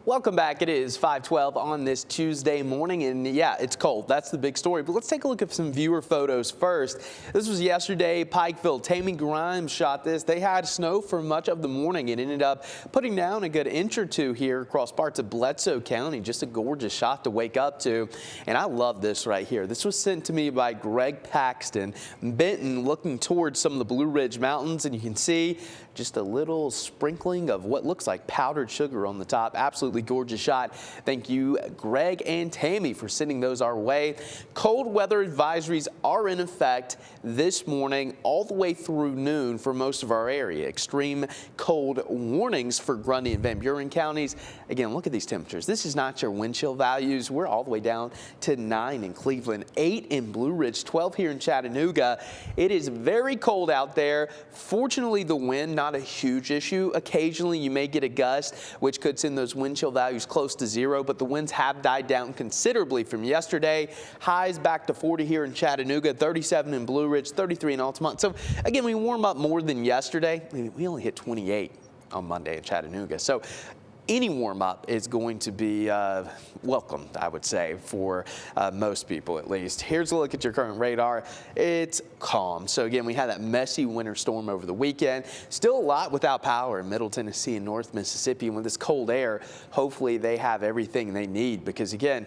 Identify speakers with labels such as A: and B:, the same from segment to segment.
A: Welcome back. It is 5:12 on this Tuesday morning, and yeah, it's cold. That's the big story. But let's take a look at some viewer photos first. This was yesterday. Pikeville. Tammy Grimes shot this. They had snow for much of the morning and ended up putting down a good inch or two here across parts of Bledsoe County. Just a gorgeous shot to wake up to. And I love this right here. This was sent to me by Greg Paxton. Benton, looking towards some of the Blue Ridge Mountains, and you can see just a little sprinkling of what looks like powdered sugar on the top. Absolutely gorgeous shot. Thank you, Greg and Tammy, for sending those our way. Cold weather advisories are in effect this morning all the way through noon for most of our area. Extreme cold warnings for Grundy and Van Buren counties. Again, look at these temperatures. This is not your wind chill values. We're all the way down to 9 in Cleveland, 8 in Blue Ridge, 12 here in Chattanooga. It is very cold out there. Fortunately, the wind, not a huge issue. Occasionally, you may get a gust, which could send those wind chill values close to zero, but the winds have died down considerably from yesterday. Highs back to 40 here in Chattanooga, 37 in Blue Ridge, 33 in Altamont. So again, we warm up more than yesterday. We only hit 28 on Monday in Chattanooga. So any warm-up is going to be welcomed, I would say, for most people at least. Here's a look at your current radar. It's calm. So again, we had that messy winter storm over the weekend. Still a lot without power in Middle Tennessee and North Mississippi. And with this cold air, hopefully they have everything they need, because again,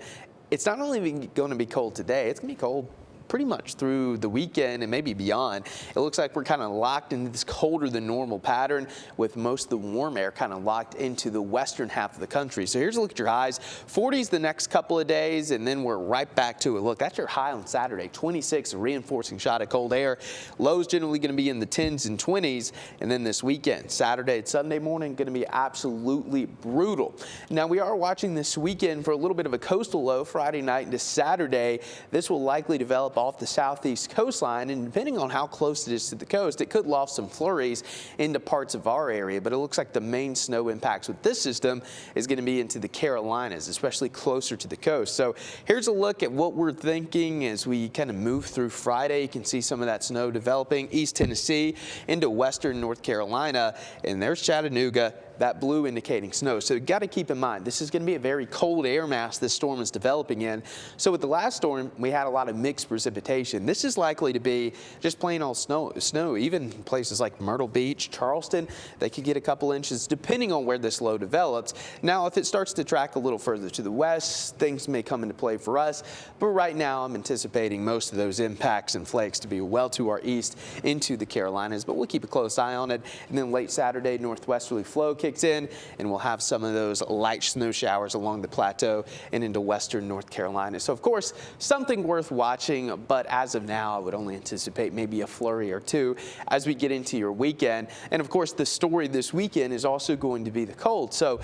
A: it's not only going to be cold today, it's going to be cold pretty much through the weekend and maybe beyond. It looks like we're kind of locked into this colder than normal pattern, with most of the warm air kind of locked into the western half of the country. So here's a look at your highs. 40s the next couple of days, and then we're right back to it. Look, that's your high on Saturday. 26, a reinforcing shot of cold air. Lows generally going to be in the 10s and 20s. And then this weekend, Saturday and Sunday morning, going to be absolutely brutal. Now, we are watching this weekend for a little bit of a coastal low Friday night into Saturday. This will likely develop off the southeast coastline, and depending on how close it is to the coast, it could loft some flurries into parts of our area. But it looks like the main snow impacts with this system is going to be into the Carolinas, especially closer to the coast. So here's a look at what we're thinking as we kind of move through Friday. You can see some of that snow developing East Tennessee into western North Carolina, and there's Chattanooga, that blue indicating snow. So you got to keep in mind, this is going to be a very cold air mass this storm is developing in. So with the last storm, we had a lot of mixed precipitation. This is likely to be just plain old snow. Even places like Myrtle Beach, Charleston, they could get a couple inches depending on where this low develops. Now, if it starts to track a little further to the west, things may come into play for us. But right now, I'm anticipating most of those impacts and flakes to be well to our east into the Carolinas. But we'll keep a close eye on it. And then late Saturday, northwesterly flow kicks in, and we'll have some of those light snow showers along the plateau and into western North Carolina. So of course, something worth watching, but as of now, I would only anticipate maybe a flurry or two as we get into your weekend. And of course, the story this weekend is also going to be the cold. So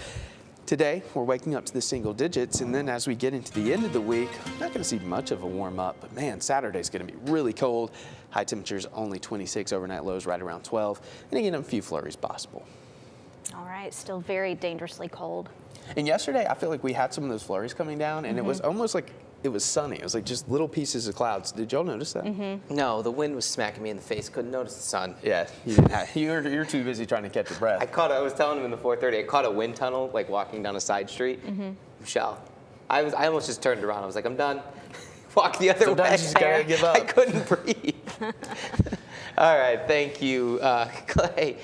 A: today, we're waking up to the single digits, and then as we get into the end of the week, not going to see much of a warm up, but man, Saturday's going to be really cold. High temperatures only 26, overnight lows right around 12, and again, a few flurries possible.
B: All right, still very dangerously cold.
A: And yesterday, I feel like we had some of those flurries coming down, and it was almost like it was sunny. It was like just little pieces of clouds. Did y'all notice that?
C: No, the wind was smacking me in the face. Couldn't notice the sun.
A: Yeah, you didn't have, you're too busy trying to catch your breath.
C: I was telling him in the 4:30, I caught a wind tunnel, like walking down a side street. Michelle, I almost just turned around. I was like, I'm done. Walk the other way.
A: Sometimes you just gotta give up.
C: I couldn't breathe. All right, thank you, Clay.